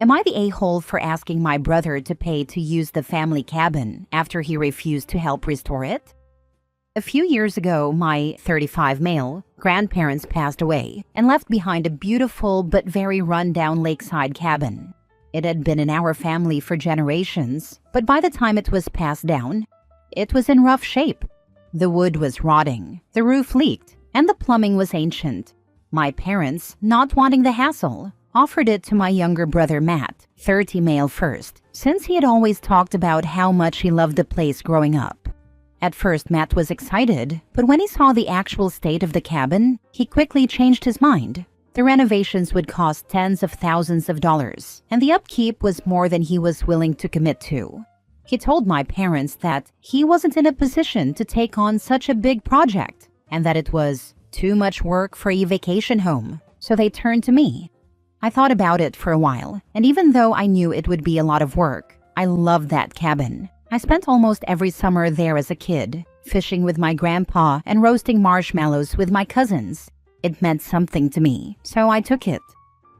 Am I the a-hole for asking my brother to pay to use the family cabin after he refused to help restore it? A few years ago, my 35 male grandparents passed away and left behind a beautiful but very run-down lakeside cabin. It had been in our family for generations, but by the time it was passed down, it was in rough shape. The wood was rotting, the roof leaked, and the plumbing was ancient. My parents, not wanting the hassle, offered it to my younger brother Matt, 30 male first, since he had always talked about how much he loved the place growing up. At first, Matt was excited, but when he saw the actual state of the cabin, he quickly changed his mind. The renovations would cost tens of thousands of dollars, and the upkeep was more than he was willing to commit to. He told my parents that he wasn't in a position to take on such a big project, and that it was too much work for a vacation home, so they turned to me. I thought about it for a while, and even though I knew it would be a lot of work, I loved that cabin. I spent almost every summer there as a kid, fishing with my grandpa and roasting marshmallows with my cousins. It meant something to me, so I took it.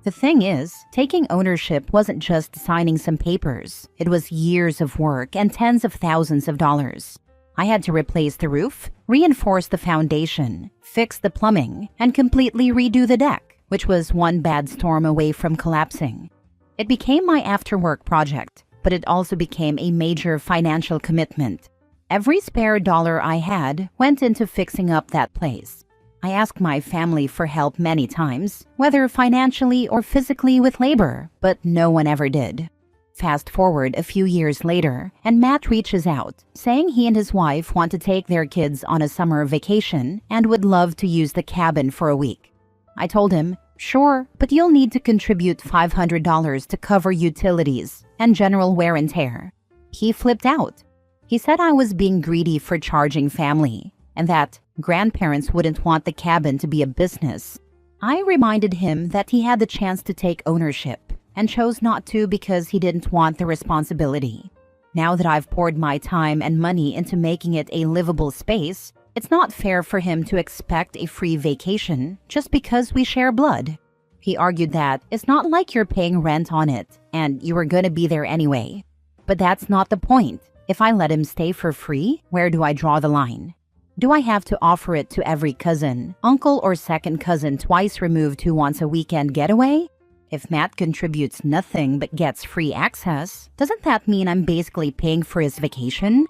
The thing is, taking ownership wasn't just signing some papers. It was years of work and tens of thousands of dollars. I had to replace the roof, reinforce the foundation, fix the plumbing, and completely redo the deck, which was one bad storm away from collapsing. It became my after-work project, but it also became a major financial commitment. Every spare dollar I had went into fixing up that place. I asked my family for help many times, whether financially or physically with labor, but no one ever did. Fast forward a few years later, and Matt reaches out, saying he and his wife want to take their kids on a summer vacation and would love to use the cabin for a week. I told him, sure, but you'll need to contribute $500 to cover utilities and general wear and tear. He flipped out. He said I was being greedy for charging family, and that grandparents wouldn't want the cabin to be a business. I reminded him that he had the chance to take ownership and chose not to because he didn't want the responsibility. Now that I've poured my time and money into making it a livable space, it's not fair for him to expect a free vacation just because we share blood. He argued that it's not like you're paying rent on it and you were gonna be there anyway. But that's not the point. If I let him stay for free, where do I draw the line? Do I have to offer it to every cousin, uncle, or second cousin twice removed who wants a weekend getaway? If Matt contributes nothing but gets free access, doesn't that mean I'm basically paying for his vacation?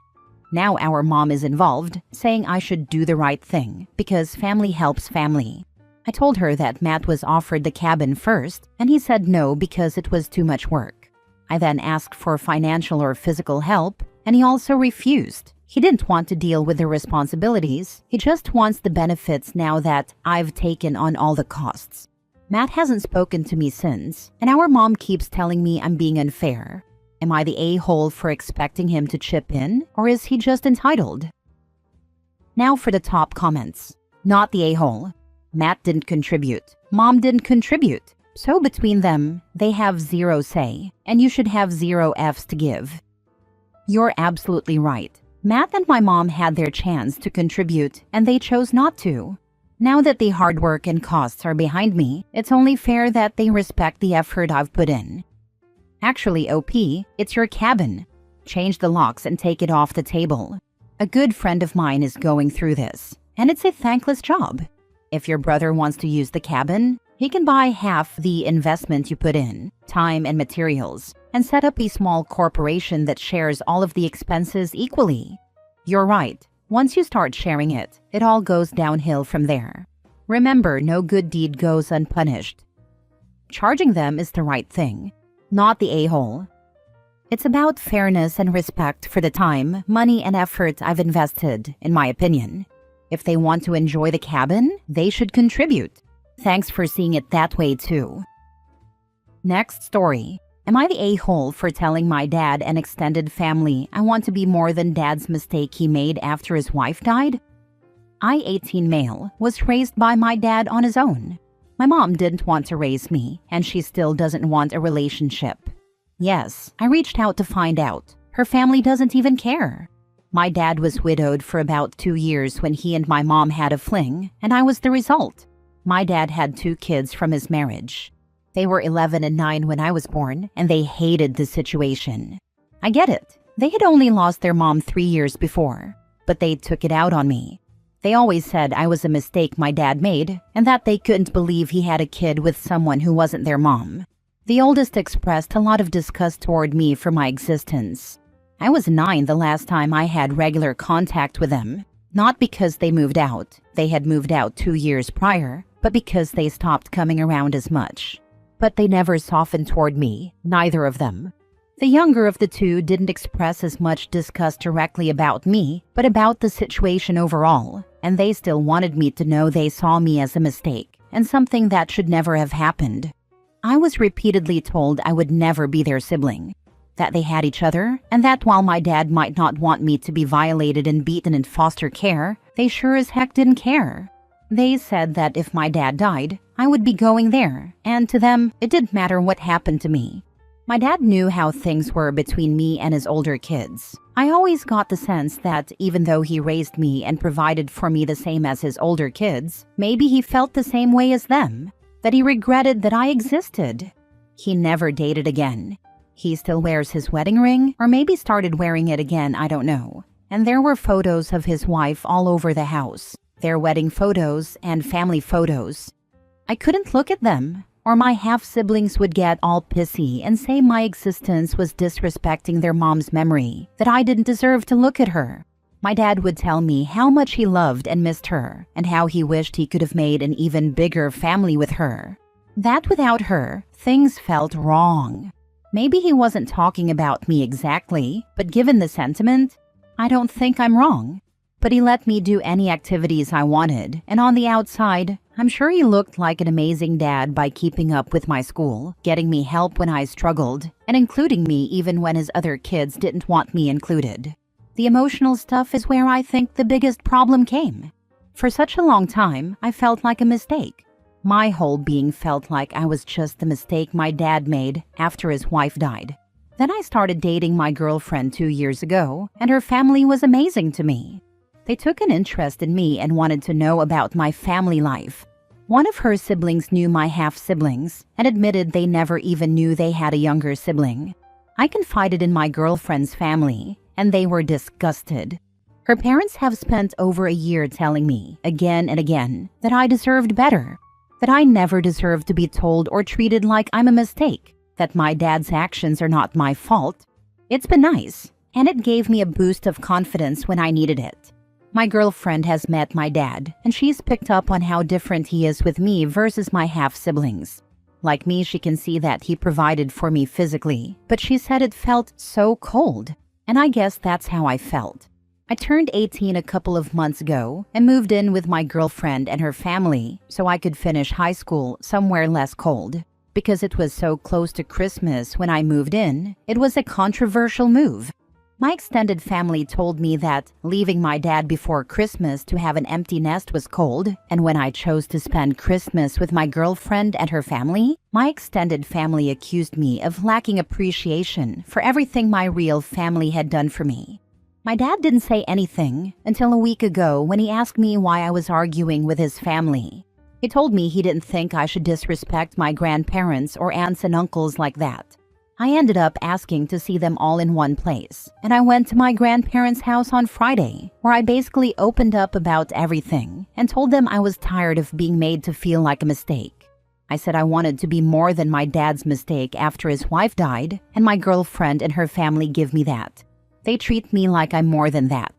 Now our mom is involved, saying I should do the right thing, because family helps family. I told her that Matt was offered the cabin first, and he said no because it was too much work. I then asked for financial or physical help, and he also refused. He didn't want to deal with the responsibilities, he just wants the benefits now that I've taken on all the costs. Matt hasn't spoken to me since, and our mom keeps telling me I'm being unfair. Am I the a-hole for expecting him to chip in, or is he just entitled? Now for the top comments. Not the a-hole. Matt didn't contribute. Mom didn't contribute. So between them, they have zero say, and you should have zero Fs to give. You're absolutely right. Matt and my mom had their chance to contribute, and they chose not to. Now that the hard work and costs are behind me, it's only fair that they respect the effort I've put in. Actually, OP, it's your cabin. Change the locks and take it off the table. A good friend of mine is going through this, and it's a thankless job. If your brother wants to use the cabin, he can buy half the investment you put in, time and materials, and set up a small corporation that shares all of the expenses equally. You're right. Once you start sharing it, it all goes downhill from there. Remember, no good deed goes unpunished. Charging them is the right thing, not the a-hole. It's about fairness and respect for the time, money, and effort I've invested, in my opinion. If they want to enjoy the cabin, they should contribute. Thanks for seeing it that way too. Next story. Am I the a-hole for telling my dad and extended family I want to be more than dad's mistake he made after his wife died? I, 18 male, was raised by my dad on his own. My mom didn't want to raise me, and she still doesn't want a relationship. Yes, I reached out to find out. Her family doesn't even care. My dad was widowed for about 2 years when he and my mom had a fling, and I was the result. My dad had 2 kids from his marriage. They were 11 and 9 when I was born, and they hated the situation. I get it. They had only lost their mom 3 years before, but they took it out on me. They always said I was a mistake my dad made, and that they couldn't believe he had a kid with someone who wasn't their mom. The oldest expressed a lot of disgust toward me for my existence. I was 9 the last time I had regular contact with them, not because they moved out. They had moved out 2 years prior, but because they stopped coming around as much. But they never softened toward me, neither of them. The younger of the two didn't express as much disgust directly about me, but about the situation overall, and they still wanted me to know they saw me as a mistake, and something that should never have happened. I was repeatedly told I would never be their sibling, that they had each other, and that while my dad might not want me to be violated and beaten in foster care, they sure as heck didn't care. They said that if my dad died, I would be going there, and to them, it didn't matter what happened to me. My dad knew how things were between me and his older kids. I always got the sense that even though he raised me and provided for me the same as his older kids, maybe he felt the same way as them, that he regretted that I existed. He never dated again. He still wears his wedding ring, or maybe started wearing it again, I don't know. And there were photos of his wife all over the house, their wedding photos and family photos. I couldn't look at them, or my half-siblings would get all pissy and say my existence was disrespecting their mom's memory, that I didn't deserve to look at her. My dad would tell me how much he loved and missed her, and how he wished he could have made an even bigger family with her. That without her, things felt wrong. Maybe he wasn't talking about me exactly, but given the sentiment, I don't think I'm wrong. But he let me do any activities I wanted, and on the outside, I'm sure he looked like an amazing dad by keeping up with my school, getting me help when I struggled, and including me even when his other kids didn't want me included. The emotional stuff is where I think the biggest problem came. For such a long time, I felt like a mistake. My whole being felt like I was just the mistake my dad made after his wife died. Then I started dating my girlfriend 2 years ago, and her family was amazing to me. They took an interest in me and wanted to know about my family life. One of her siblings knew my half-siblings and admitted they never even knew they had a younger sibling. I confided in my girlfriend's family, and they were disgusted. Her parents have spent over a year telling me, again and again, that I deserved better, that I never deserved to be told or treated like I'm a mistake, that my dad's actions are not my fault. It's been nice, and it gave me a boost of confidence when I needed it. My girlfriend has met my dad, and she's picked up on how different he is with me versus my half-siblings. Like me, she can see that he provided for me physically, but she said it felt so cold, and I guess that's how I felt. I turned 18 a couple of months ago and moved in with my girlfriend and her family so I could finish high school somewhere less cold. Because it was so close to Christmas when I moved in, it was a controversial move. My extended family told me that leaving my dad before Christmas to have an empty nest was cold, and when I chose to spend Christmas with my girlfriend and her family, my extended family accused me of lacking appreciation for everything my real family had done for me. My dad didn't say anything until a week ago when he asked me why I was arguing with his family. He told me he didn't think I should disrespect my grandparents or aunts and uncles like that. I ended up asking to see them all in one place, and I went to my grandparents' house on Friday, where I basically opened up about everything and told them I was tired of being made to feel like a mistake. I said I wanted to be more than my dad's mistake after his wife died, and my girlfriend and her family give me that. They treat me like I'm more than that.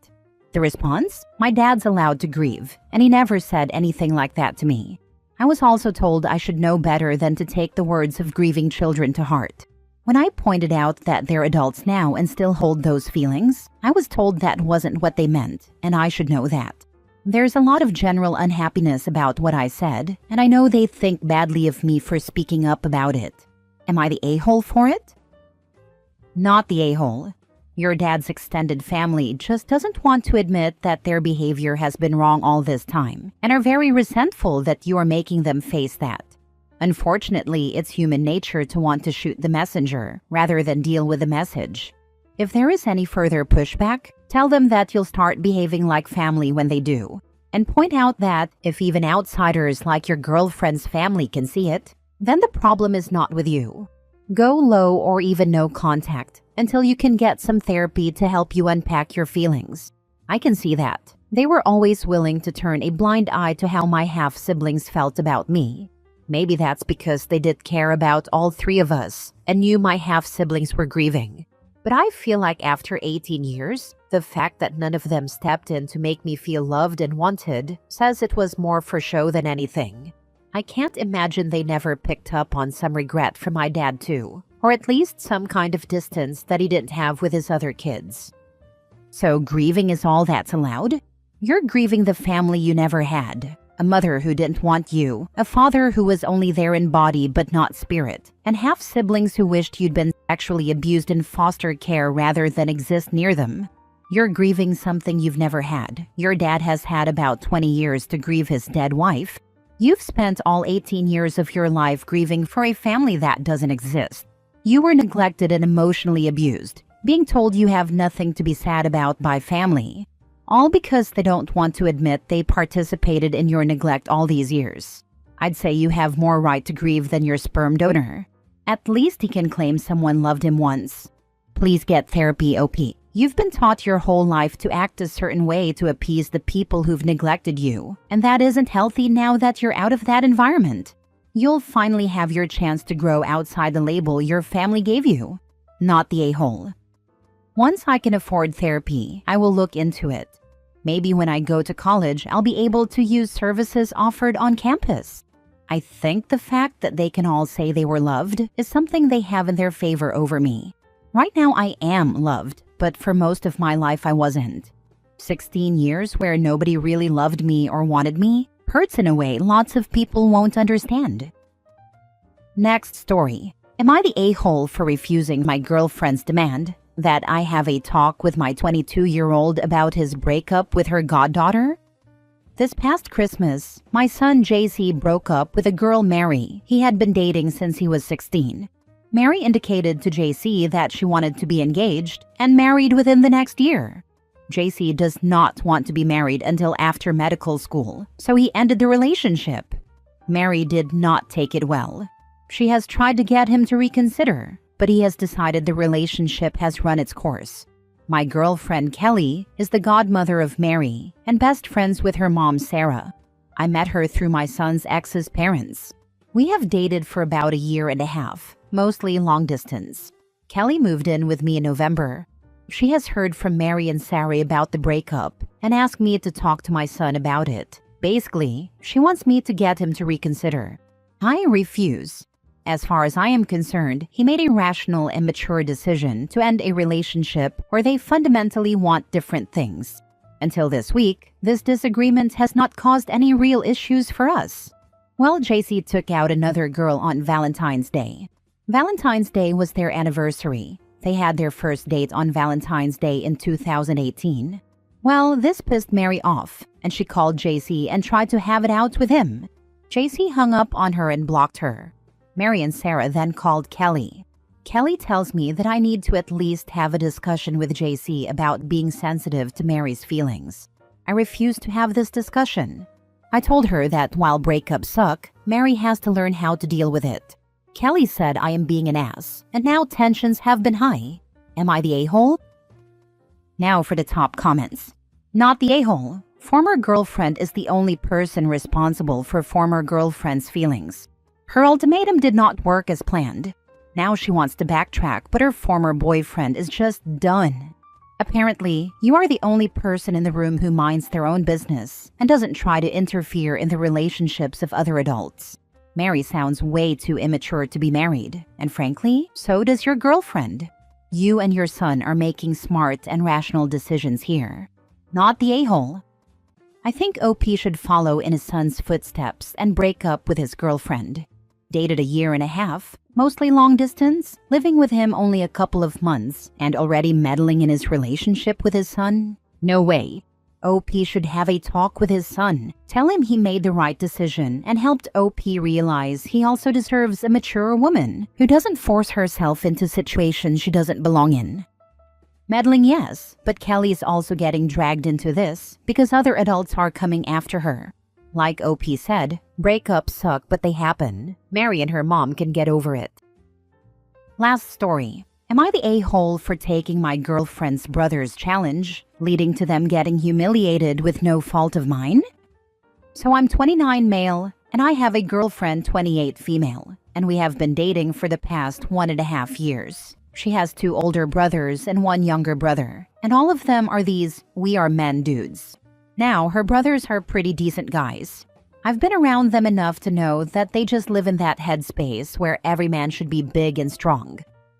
The response? My dad's allowed to grieve, and he never said anything like that to me. I was also told I should know better than to take the words of grieving children to heart. When I pointed out that they're adults now and still hold those feelings, I was told that wasn't what they meant, and I should know that. There's a lot of general unhappiness about what I said, and I know they think badly of me for speaking up about it. Am I the a-hole for it? Not the a-hole. Your dad's extended family just doesn't want to admit that their behavior has been wrong all this time, and are very resentful that you are making them face that. Unfortunately, it's human nature to want to shoot the messenger rather than deal with the message. If there is any further pushback, tell them that you'll start behaving like family when they do. And point out that if even outsiders like your girlfriend's family can see it, then the problem is not with you. Go low or even no contact until you can get some therapy to help you unpack your feelings. I can see that. They were always willing to turn a blind eye to how my half-siblings felt about me. Maybe that's because they did care about all three of us and knew my half-siblings were grieving. But I feel like after 18 years, the fact that none of them stepped in to make me feel loved and wanted says it was more for show than anything. I can't imagine they never picked up on some regret from my dad too, or at least some kind of distance that he didn't have with his other kids. So grieving is all that's allowed? You're grieving the family you never had, a mother who didn't want you, a father who was only there in body but not spirit, and half-siblings who wished you'd been sexually abused in foster care rather than exist near them. You're grieving something you've never had. Your dad has had about 20 years to grieve his dead wife. You've spent all 18 years of your life grieving for a family that doesn't exist. You were neglected and emotionally abused, being told you have nothing to be sad about by family, all because they don't want to admit they participated in your neglect all these years. I'd say you have more right to grieve than your sperm donor. At least he can claim someone loved him once. Please get therapy, OP. You've been taught your whole life to act a certain way to appease the people who've neglected you, and that isn't healthy now that you're out of that environment. You'll finally have your chance to grow outside the label your family gave you, not the a-hole. Once I can afford therapy, I will look into it. Maybe when I go to college, I'll be able to use services offered on campus. I think the fact that they can all say they were loved is something they have in their favor over me. Right now I am loved, but for most of my life I wasn't. 16 years where nobody really loved me or wanted me hurts in a way lots of people won't understand. Next story. Am I the a-hole for refusing my girlfriend's demand that I have a talk with my 22-year-old about his breakup with her goddaughter? This past Christmas, my son JC broke up with a girl Mary he had been dating since he was 16. Mary indicated to JC that she wanted to be engaged and married within the next year. JC does not want to be married until after medical school, so he ended the relationship. Mary did not take it well. She has tried to get him to reconsider, but he has decided the relationship has run its course. My girlfriend Kelly is the godmother of Mary and best friends with her mom Sarah. I met her through my son's ex's parents. We have dated for about a year and a half, mostly long distance. Kelly moved in with me in November. She has heard from Mary and Sarah about the breakup and asked me to talk to my son about it. Basically, she wants me to get him to reconsider. I refuse. As far as I am concerned, he made a rational and mature decision to end a relationship where they fundamentally want different things. Until this week, this disagreement has not caused any real issues for us. Well, JC took out another girl on Valentine's Day. Valentine's Day was their anniversary. They had their first date on Valentine's Day in 2018. Well, this pissed Mary off, and she called JC and tried to have it out with him. JC hung up on her and blocked her. Mary and Sarah then called Kelly. Kelly tells me that I need to at least have a discussion with JC about being sensitive to Mary's feelings. I refuse to have this discussion. I told her that while breakups suck, Mary has to learn how to deal with it. Kelly said I am being an ass, and now tensions have been high. Am I the a-hole? Now for the top comments. Not the a-hole. Former girlfriend is the only person responsible for former girlfriend's feelings. Her ultimatum did not work as planned. Now she wants to backtrack, but her former boyfriend is just done. Apparently, you are the only person in the room who minds their own business and doesn't try to interfere in the relationships of other adults. Mary sounds way too immature to be married, and frankly, so does your girlfriend. You and your son are making smart and rational decisions here. Not the a-hole. I think OP should follow in his son's footsteps and break up with his girlfriend. Dated a year and a half, mostly long distance, living with him only a couple of months, and already meddling in his relationship with his son? No way. OP should have a talk with his son, tell him he made the right decision, and helped OP realize he also deserves a mature woman who doesn't force herself into situations she doesn't belong in. Meddling, yes, but Kelly is also getting dragged into this because other adults are coming after her. Like OP said, breakups suck but they happen. Mary and her mom can get over it. Last story. Am I the a-hole for taking my girlfriend's brother's challenge, leading to them getting humiliated with no fault of mine? So I'm 29 male, and I have a girlfriend 28 female, and we have been dating for the past 1.5 years. She has 2 older brothers and 1 younger brother, and all of them are these "we are men" dudes. Now, her brothers are pretty decent guys. I've been around them enough to know that they just live in that headspace where every man should be big and strong.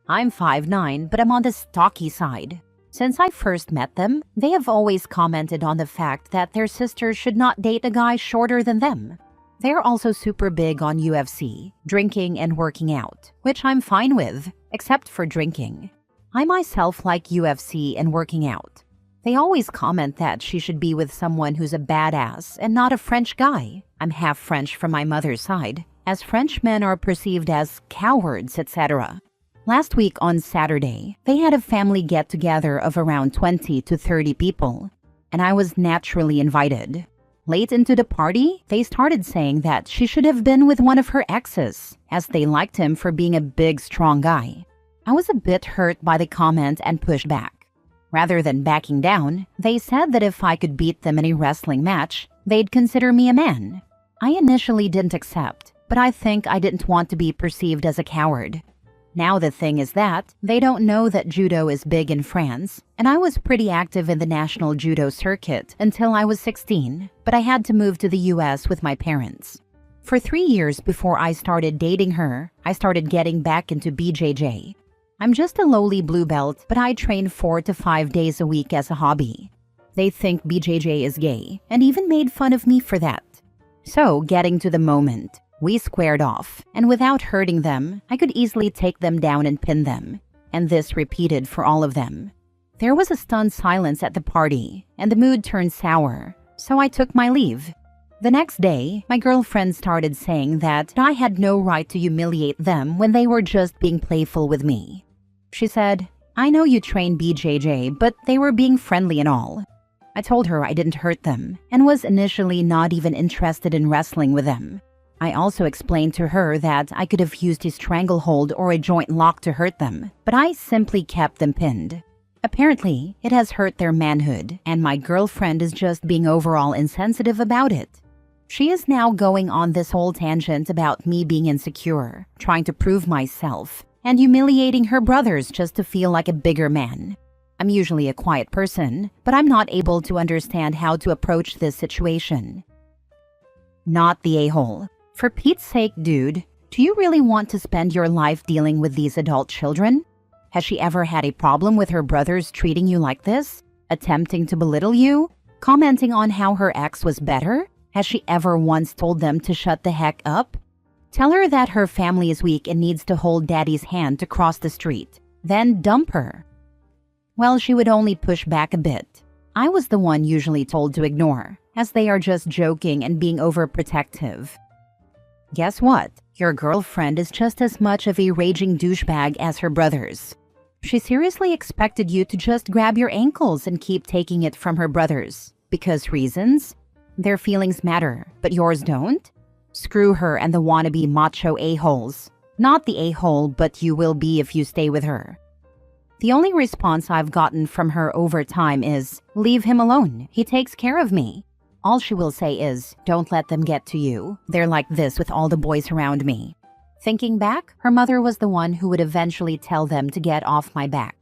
I'm 5'9", but I'm on the stocky side. Since I first met them, they have always commented on the fact that their sisters should not date a guy shorter than them. They're also super big on UFC, drinking and working out, which I'm fine with, except for drinking. I myself like UFC and working out. They always comment that she should be with someone who's a badass and not a French guy. I'm half French from my mother's side, as French men are perceived as cowards, etc. Last week on Saturday, they had a family get-together of around 20 to 30 people, and I was naturally invited. Late into the party, they started saying that she should have been with one of her exes, as they liked him for being a big, strong guy. I was a bit hurt by the comment and pushed back. Rather than backing down, they said that if I could beat them in a wrestling match, they'd consider me a man. I initially didn't accept, but I think I didn't want to be perceived as a coward. Now the thing is that they don't know that judo is big in France, and I was pretty active in the national judo circuit until I was 16, but I had to move to the US with my parents. For 3 years before I started dating her, I started getting back into BJJ. I'm just a lowly blue belt, but I train 4 to 5 days a week as a hobby. They think BJJ is gay, and even made fun of me for that. So, getting to the moment, we squared off, and without hurting them, I could easily take them down and pin them, and this repeated for all of them. There was a stunned silence at the party, and the mood turned sour, so I took my leave. The next day, my girlfriend started saying that I had no right to humiliate them when they were just being playful with me. She said, "I know you train BJJ, but they were being friendly and all." I told her I didn't hurt them, and was initially not even interested in wrestling with them. I also explained to her that I could have used a stranglehold or a joint lock to hurt them, but I simply kept them pinned. Apparently, it has hurt their manhood, and my girlfriend is just being overall insensitive about it. She is now going on this whole tangent about me being insecure, trying to prove myself, and humiliating her brothers just to feel like a bigger man. I'm usually a quiet person, but I'm not able to understand how to approach this situation. Not the a-hole. For Pete's sake, dude, do you really want to spend your life dealing with these adult children? Has she ever had a problem with her brothers treating you like this? Attempting to belittle you? Commenting on how her ex was better? Has she ever once told them to shut the heck up? Tell her that her family is weak and needs to hold daddy's hand to cross the street. Then dump her. Well, she would only push back a bit. I was the one usually told to ignore, as they are just joking and being overprotective. Guess what? Your girlfriend is just as much of a raging douchebag as her brothers. She seriously expected you to just grab your ankles and keep taking it from her brothers. Because reasons? Their feelings matter, but yours don't? Screw her and the wannabe macho a-holes. Not the a-hole, but you will be if you stay with her. The only response I've gotten from her over time is, "Leave him alone, he takes care of me." All she will say is, "Don't let them get to you. They're like this with all the boys around me." Thinking back, her mother was the one who would eventually tell them to get off my back.